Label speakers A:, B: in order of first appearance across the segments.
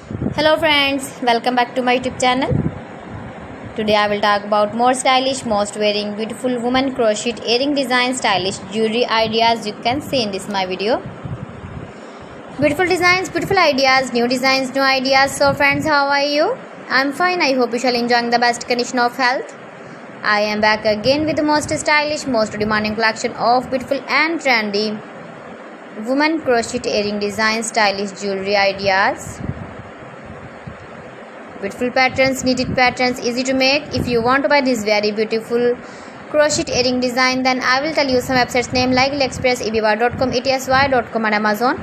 A: Hello friends, welcome back to my YouTube channel. Today I will talk about more stylish, most wearing beautiful woman crochet earring design, stylish jewelry ideas you can see in this my video. Beautiful designs, beautiful ideas, new designs, new ideas. So friends, how are you? I'm fine. I hope you shall enjoying the best condition of health. I am back again with the most stylish, most demanding collection of beautiful and trendy woman crochet earring design, stylish jewelry ideas. Beautiful patterns, knitted patterns, easy to make. If you want to buy this very beautiful crochet earring design, then I will tell you some websites name like AliExpress, eBay.com, ETSY.com and Amazon.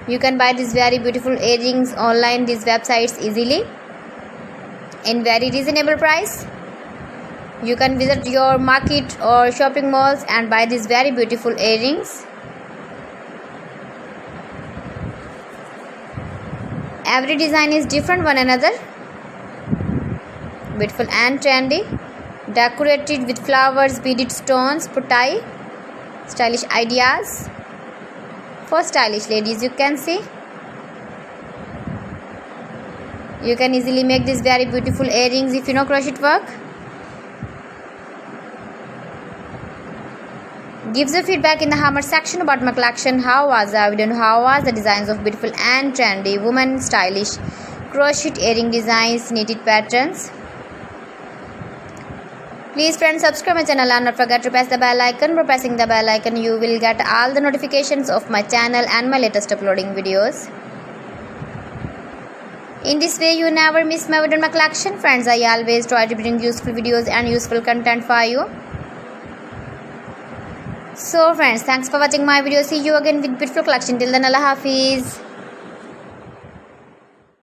A: You can buy these very beautiful earrings online, these websites easily in very reasonable price. You can visit your market or shopping malls and buy these very beautiful earrings. Every design is different one another. Beautiful and trendy, decorated with flowers, beaded stones, putai, stylish ideas for stylish ladies. You can see, you can easily make these very beautiful earrings if you know crochet work. Give the feedback in the comment section about my collection. How was the video? How was the designs of beautiful and trendy woman stylish crochet earring designs, knitted patterns? Please friends, subscribe my channel and not forget to press the bell icon. By pressing the bell icon, you will get all the notifications of my channel and my latest uploading videos. In this way, you never miss my video in my collection. Friends, I always try to bring useful videos and useful content for you. So friends, thanks for watching my video. See you again with beautiful collection. Till then, Allah Hafiz.